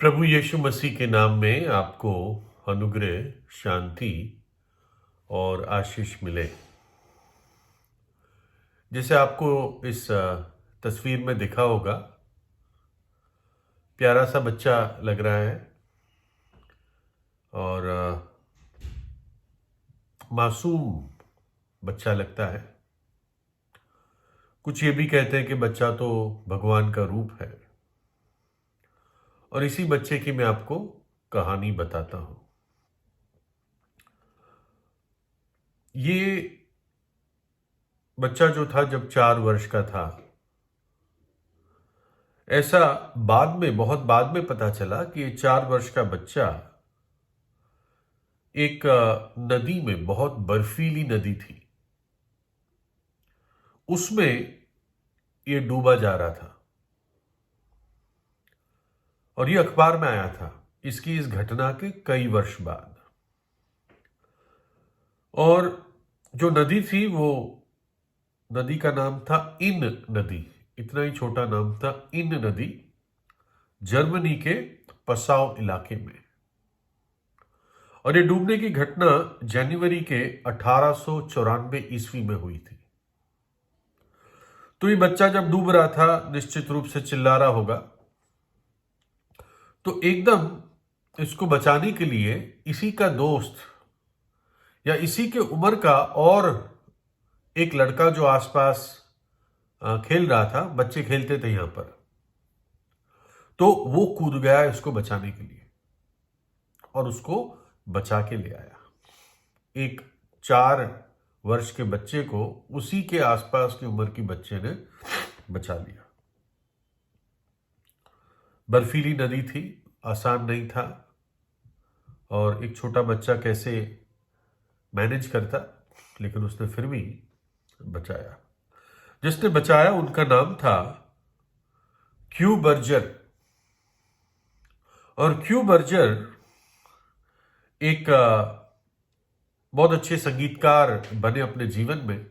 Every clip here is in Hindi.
प्रभु यीशु मसीह के नाम में आपको अनुग्रह, शांति और आशीष मिले। जैसे आपको इस तस्वीर में दिखा होगा, प्यारा सा बच्चा लग रहा है और मासूम बच्चा लगता है। कुछ ये भी कहते हैं कि बच्चा तो भगवान का रूप है। और इसी बच्चे की मैं आपको कहानी बताता हूं। ये बच्चा जो था जब 4 वर्ष का था, ऐसा बहुत बाद में पता चला कि ये 4 वर्ष का बच्चा एक नदी में, बहुत बर्फीली नदी थी, उसमें ये डूबा जा रहा था। और ये अखबार में आया था इसकी इस घटना के कई वर्ष बाद। और जो नदी थी, वो नदी का नाम था इन नदी। इतना ही छोटा नाम था, इन नदी, जर्मनी के पसाव इलाके में। और ये डूबने की घटना जनवरी के 1894 ईस्वी में हुई थी। तो ये बच्चा जब डूब रहा था, निश्चित रूप से चिल्ला रहा होगा। तो एकदम इसको बचाने के लिए इसी का दोस्त या इसी के उम्र का और एक लड़का जो आसपास खेल रहा था, बच्चे खेलते थे यहां पर, तो वो कूद गया इसको बचाने के लिए और उसको बचा के ले आया। एक 4 वर्ष के बच्चे को उसी के आसपास की उम्र की बच्चे ने बचा लिया। बर्फीली नदी थी, आसान नहीं था, और एक छोटा बच्चा कैसे मैनेज करता, लेकिन उसने फिर भी बचाया। जिसने बचाया उनका नाम था क्यू बर्जर। और क्यू बर्जर एक बहुत अच्छे संगीतकार बने अपने जीवन में।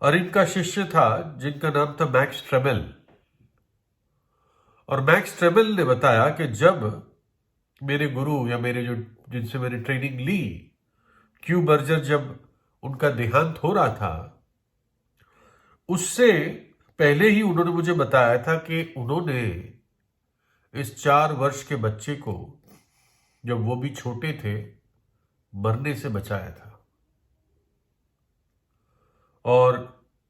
और इनका शिष्य था जिनका नाम था मैक्स ट्रेमेल। और मैक्स ट्रेमेल ने बताया कि जब मेरे गुरु या मेरे जिनसे मैंने ट्रेनिंग ली, क्यू बर्जर, जब उनका देहांत हो रहा था, उससे पहले ही उन्होंने मुझे बताया था कि उन्होंने इस 4 वर्ष के बच्चे को, जब वो भी छोटे थे, मरने से बचाया था। और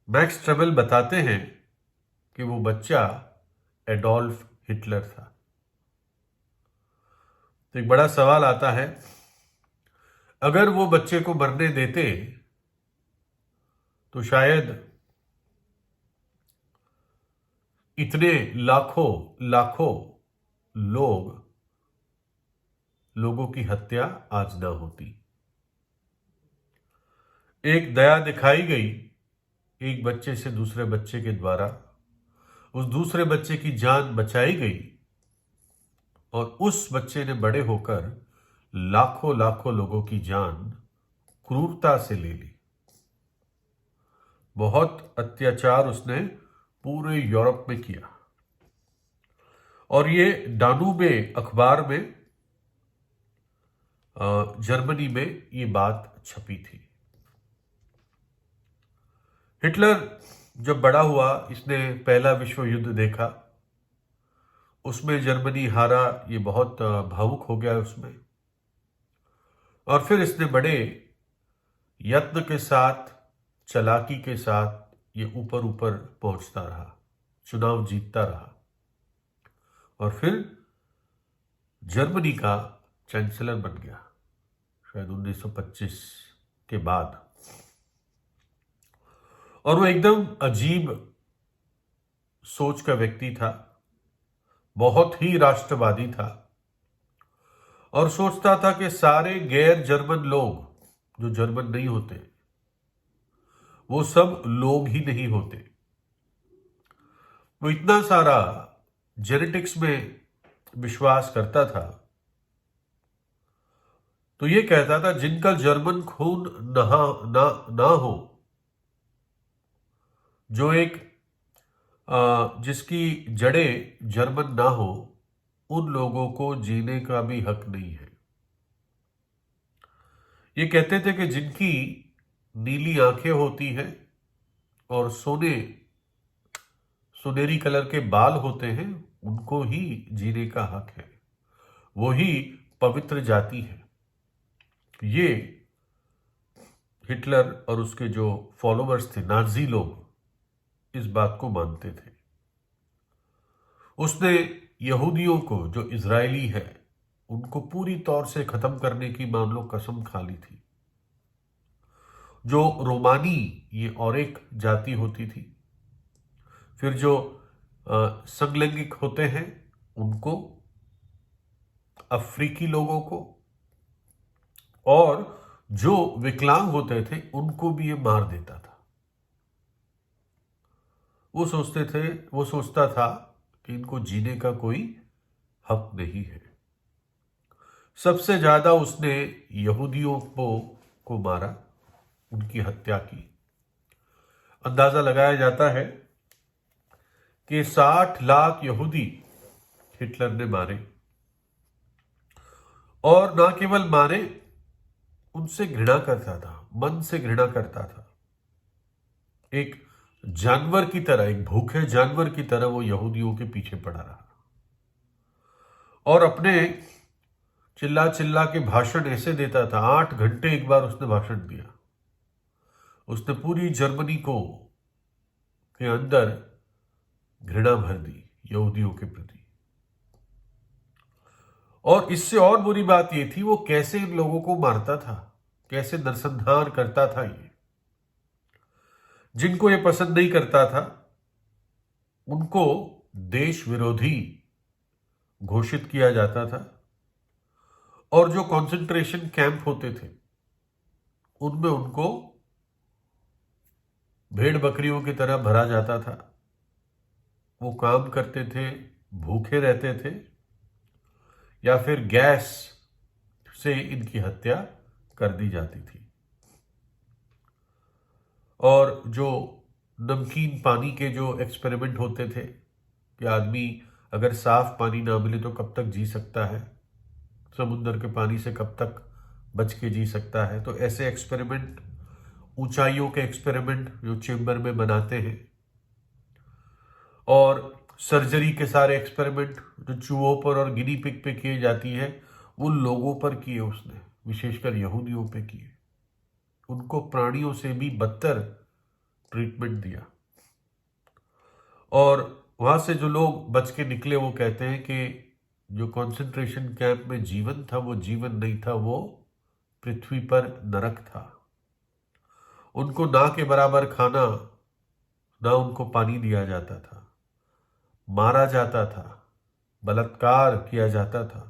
मैक्स ट्रेमेल बताते हैं कि वो बच्चा एडोल्फ हिटलर था। तो एक बड़ा सवाल आता है, अगर वो बच्चे को मरने देते तो शायद इतने लाखों लोगों की हत्या आज ना होती। एक दया दिखाई गई एक बच्चे से दूसरे बच्चे के द्वारा, उस दूसरे बच्चे की जान बचाई गई, और उस बच्चे ने बड़े होकर लाखों लोगों की जान क्रूरता से ले ली। बहुत अत्याचार उसने पूरे यूरोप में किया। और ये डानूबे अखबार में, जर्मनी में ये बात छपी थी। हिटलर जब बड़ा हुआ, इसने पहला विश्व युद्ध देखा, उसमें जर्मनी हारा, ये बहुत भावुक हो गया उसमें। और फिर इसने बड़े यत्न के साथ, चालाकी के साथ ये ऊपर ऊपर पहुंचता रहा, चुनाव जीतता रहा, और फिर जर्मनी का चांसलर बन गया, शायद 1925 के बाद। और वो एकदम अजीब सोच का व्यक्ति था, बहुत ही राष्ट्रवादी था, और सोचता था कि सारे गैर जर्मन लोग, जो जर्मन नहीं होते, वो सब लोग ही नहीं होते। वो इतना सारा जेनेटिक्स में विश्वास करता था। तो ये कहता था, जिनका जर्मन खून ना हो, जो एक जिसकी जड़ें जर्मन ना हो, उन लोगों को जीने का भी हक नहीं है। ये कहते थे कि जिनकी नीली आंखें होती हैं और सुनहरी कलर के बाल होते हैं, उनको ही जीने का हक है, वो ही पवित्र जाति है। ये हिटलर और उसके जो फॉलोअर्स थे, नाजी लोग, इस बात को मानते थे। उसने यहूदियों को, जो इजरायली है, उनको पूरी तौर से खत्म करने की मान लो कसम खा ली थी। जो रोमानी, ये और एक जाति होती थी। फिर जो समलैंगिक होते हैं उनको, अफ्रीकी लोगों को, और जो विकलांग होते थे उनको भी ये मार देता था। वो सोचता था कि इनको जीने का कोई हक नहीं है। सबसे ज्यादा उसने यहूदियों को मारा, उनकी हत्या की। अंदाजा लगाया जाता है कि 60 लाख यहूदी हिटलर ने मारे, और ना केवल मारे, उनसे घृणा करता था, मन से घृणा करता था। एक जानवर की तरह, एक भूखे जानवर की तरह वो यहूदियों के पीछे पड़ा रहा, और अपने चिल्ला चिल्ला के भाषण ऐसे देता था। 8 घंटे एक बार उसने भाषण दिया। उसने पूरी जर्मनी के अंदर घृणा भर दी यहूदियों के प्रति। और इससे और बुरी बात यह थी, वो कैसे इन लोगों को मारता था, कैसे नरसंहार करता था। ये जिनको ये पसंद नहीं करता था उनको देश विरोधी घोषित किया जाता था, और जो कंसंट्रेशन कैंप होते थे उनमें उनको भेड़ बकरियों की तरह भरा जाता था। वो काम करते थे, भूखे रहते थे, या फिर गैस से इनकी हत्या कर दी जाती थी। और जो नमकीन पानी के जो एक्सपेरिमेंट होते थे कि आदमी अगर साफ पानी ना मिले तो कब तक जी सकता है, समुद्र के पानी से कब तक बच के जी सकता है, तो ऐसे एक्सपेरिमेंट, ऊंचाइयों के एक्सपेरिमेंट जो चेंबर में बनाते हैं, और सर्जरी के सारे एक्सपेरिमेंट जो चूहों पर और गिनी पिग पे किए जाती है, उन लोगों पर किए उसने, विशेषकर यहूदियों पे किए। उनको प्राणियों से भी बदतर ट्रीटमेंट दिया। और वहां से जो लोग बच के निकले वो कहते हैं कि जो कंसंट्रेशन कैंप में जीवन था वो जीवन नहीं था, वो पृथ्वी पर नरक था। उनको ना के बराबर खाना, ना उनको पानी दिया जाता था, मारा जाता था, बलात्कार किया जाता था,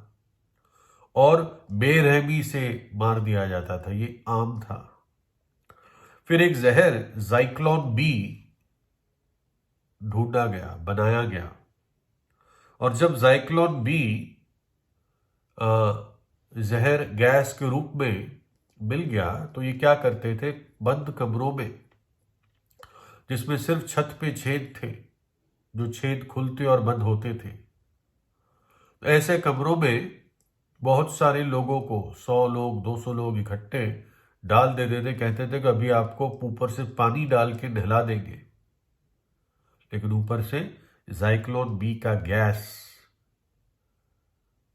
और बेरहमी से मार दिया जाता था। ये आम था। फिर एक जहर ज़ाइक्लोन बी ढूंढा गया, बनाया गया, और जब ज़ाइक्लोन बी जहर गैस के रूप में मिल गया तो ये क्या करते थे, बंद कमरों में जिसमें सिर्फ छत पे छेद थे, जो छेद खुलते और बंद होते थे, तो ऐसे कमरों में बहुत सारे लोगों को, 100 लोग, 200 लोग इकट्ठे डाल देते थे। कहते थे कि अभी आपको ऊपर से पानी डाल के नहला देंगे, लेकिन ऊपर से ज़ाइक्लोन बी का गैस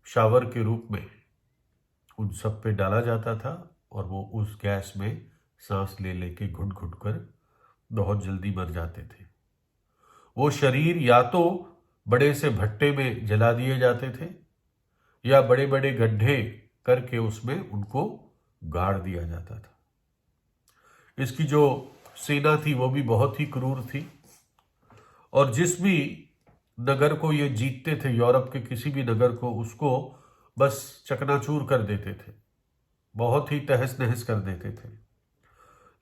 शावर के रूप में उन सब पे डाला जाता था, और वो उस गैस में सांस ले लेके घुट घुट कर बहुत जल्दी मर जाते थे। वो शरीर या तो बड़े से भट्टे में जला दिए जाते थे, या बड़े बड़े गड्ढे करके उसमें उनको गाड़ दिया जाता था। इसकी जो सेना थी वो भी बहुत ही क्रूर थी, और जिस भी नगर को ये जीतते थे, यूरोप के किसी भी नगर को, उसको बस चकनाचूर कर देते थे, बहुत ही तहस नहस कर देते थे।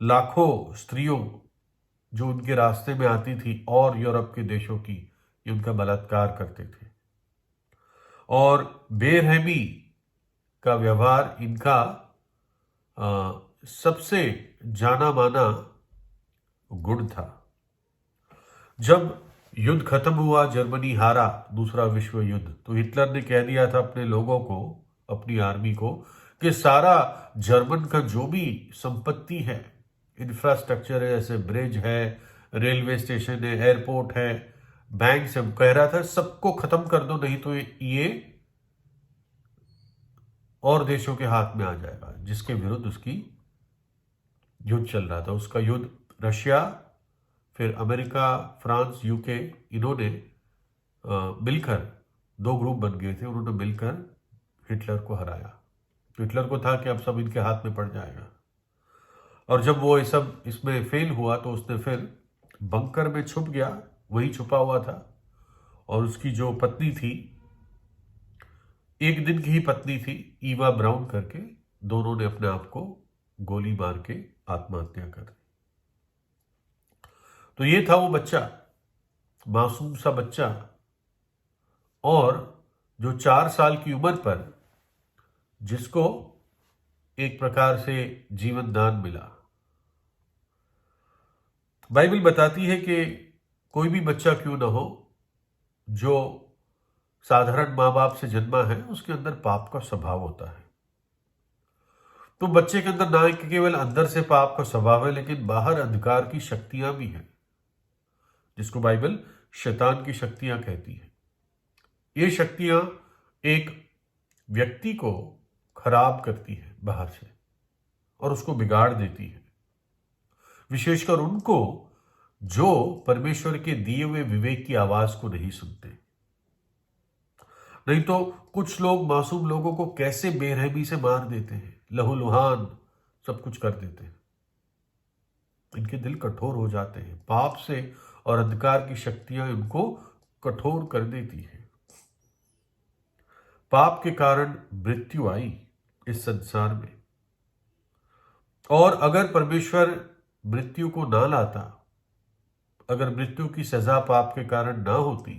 लाखों स्त्रियों जो उनके रास्ते में आती थी और यूरोप के देशों की, ये उनका बलात्कार करते थे। और बेरहमी का व्यवहार इनका सबसे जाना माना गुण था। जब युद्ध खत्म हुआ, जर्मनी हारा दूसरा विश्व युद्ध, तो हिटलर ने कह दिया था अपने लोगों को, अपनी आर्मी को, कि सारा जर्मन का जो भी संपत्ति है, इंफ्रास्ट्रक्चर है, जैसे ब्रिज है, रेलवे स्टेशन है, एयरपोर्ट है, बैंक से, कह रहा था सबको खत्म कर दो, नहीं तो ये और देशों के हाथ में आ जाएगा, जिसके विरुद्ध उसकी युद्ध चल रहा था। उसका युद्ध रशिया, फिर अमेरिका, फ्रांस, यूके, इन्होंने मिलकर, दो ग्रुप बन गए थे, उन्होंने मिलकर हिटलर को हराया। तो हिटलर को था कि अब सब इनके हाथ में पड़ जाएगा। और जब वो ये सब इसमें फेल हुआ तो उसने फिर बंकर में छुप गया, वही छुपा हुआ था। और उसकी जो पत्नी थी, एक दिन की ही पत्नी थी, ईवा ब्राउन करके, दोनों ने अपने आप को गोली मार के आत्महत्या कर दी। तो ये था वो बच्चा, मासूम सा बच्चा, और जो 4 साल की उम्र पर जिसको एक प्रकार से जीवन दान मिला। बाइबल बताती है कि कोई भी बच्चा क्यों ना हो जो साधारण माँ बाप से जन्मा है, उसके अंदर पाप का स्वभाव होता है। तो बच्चे के अंदर ना केवल अंदर से पाप का स्वभाव है, लेकिन बाहर अंधकार की शक्तियां भी हैं, जिसको बाइबल शैतान की शक्तियां कहती है। ये शक्तियां एक व्यक्ति को खराब करती है बाहर से और उसको बिगाड़ देती है, विशेषकर उनको जो परमेश्वर के दिए हुए विवेक की आवाज को नहीं सुनते। नहीं तो कुछ लोग मासूम लोगों को कैसे बेरहमी से मार देते हैं, लहूलुहान सब कुछ कर देते हैं। इनके दिल कठोर हो जाते हैं, पाप से और अंधकार की शक्तियां इनको कठोर कर देती है। पाप के कारण मृत्यु आई इस संसार में, और अगर परमेश्वर मृत्यु को ना लाता, अगर मृत्यु की सजा पाप के कारण ना होती,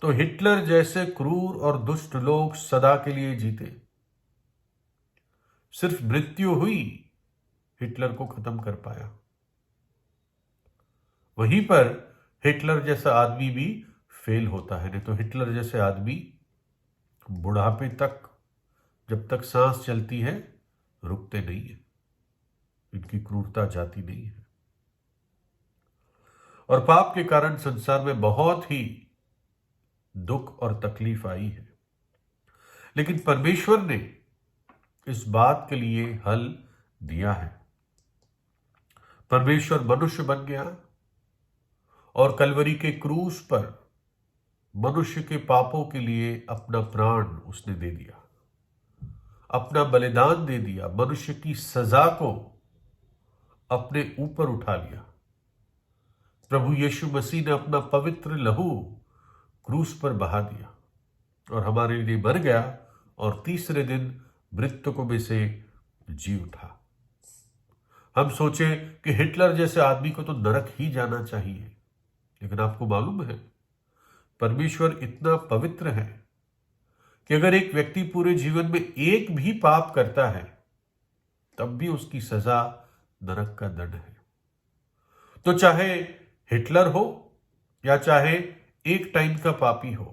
तो हिटलर जैसे क्रूर और दुष्ट लोग सदा के लिए जीते। सिर्फ मृत्यु हुई, हिटलर को खत्म कर पाया। वहीं पर हिटलर जैसा आदमी भी फेल होता है। नहीं तो हिटलर जैसे आदमी बुढ़ापे तक, जब तक सांस चलती है, रुकते नहीं है, इनकी क्रूरता जाती नहीं है। और पाप के कारण संसार में बहुत ही दुख और तकलीफ आई है, लेकिन परमेश्वर ने इस बात के लिए हल दिया है। परमेश्वर मनुष्य बन गया और कलवरी के क्रूस पर मनुष्य के पापों के लिए अपना प्राण उसने दे दिया, अपना बलिदान दे दिया, मनुष्य की सजा को अपने ऊपर उठा लिया। प्रभु यीशु मसीह ने अपना पवित्र लहू क्रूस पर बहा दिया और हमारे लिए मर गया, और तीसरे दिन मृतकों में से जी उठा। हम सोचे कि हिटलर जैसे आदमी को तो नरक ही जाना चाहिए, लेकिन आपको मालूम है परमेश्वर इतना पवित्र है कि अगर एक व्यक्ति पूरे जीवन में एक भी पाप करता है, तब भी उसकी सजा नरक का दंड है। तो चाहे हिटलर हो या चाहे एक टाइम का पापी हो,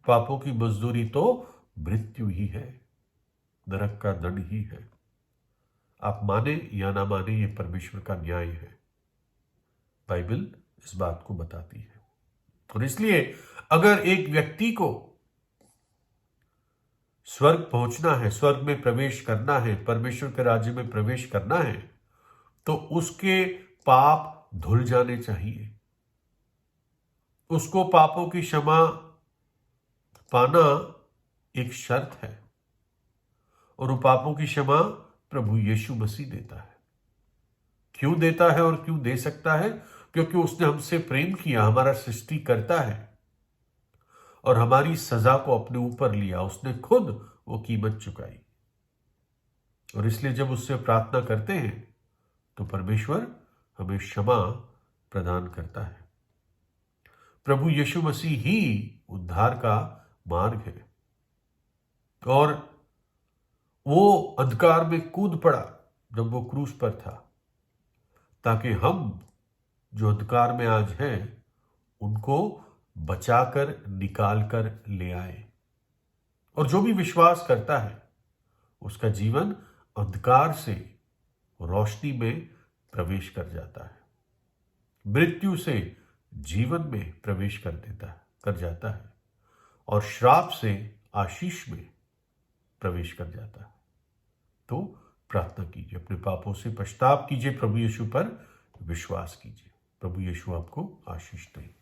पापों की मजदूरी तो मृत्यु ही है, नरक का दंड ही है। आप माने या ना माने, ये परमेश्वर का न्याय है। बाइबल इस बात को बताती है। और इसलिए अगर एक व्यक्ति को स्वर्ग पहुंचना है, स्वर्ग में प्रवेश करना है, परमेश्वर के राज्य में प्रवेश करना है, तो उसके पाप धुल जाने चाहिए। उसको पापों की क्षमा पाना एक शर्त है, और वो पापों की क्षमा प्रभु यीशु मसीह देता है। क्यों देता है और क्यों दे सकता है? क्योंकि उसने हमसे प्रेम किया, हमारा सृष्टि करता है, और हमारी सजा को अपने ऊपर लिया, उसने खुद वो कीमत चुकाई। और इसलिए जब उससे प्रार्थना करते हैं तो परमेश्वर हमें क्षमा प्रदान करता है। प्रभु यीशु मसीह ही उद्धार का मार्ग है, और वो अंधकार में कूद पड़ा जब वो क्रूस पर था, ताकि हम जो अंधकार में आज हैं उनको बचाकर निकाल कर ले आए। और जो भी विश्वास करता है उसका जीवन अंधकार से रोशनी में प्रवेश कर जाता है, मृत्यु से जीवन में प्रवेश कर जाता है और श्राप से आशीष में प्रवेश कर जाता है। तो प्रार्थना कीजिए, अपने पापों से पश्चाताप कीजिए, प्रभु यीशु पर विश्वास कीजिए। प्रभु यीशु आपको आशीष दे।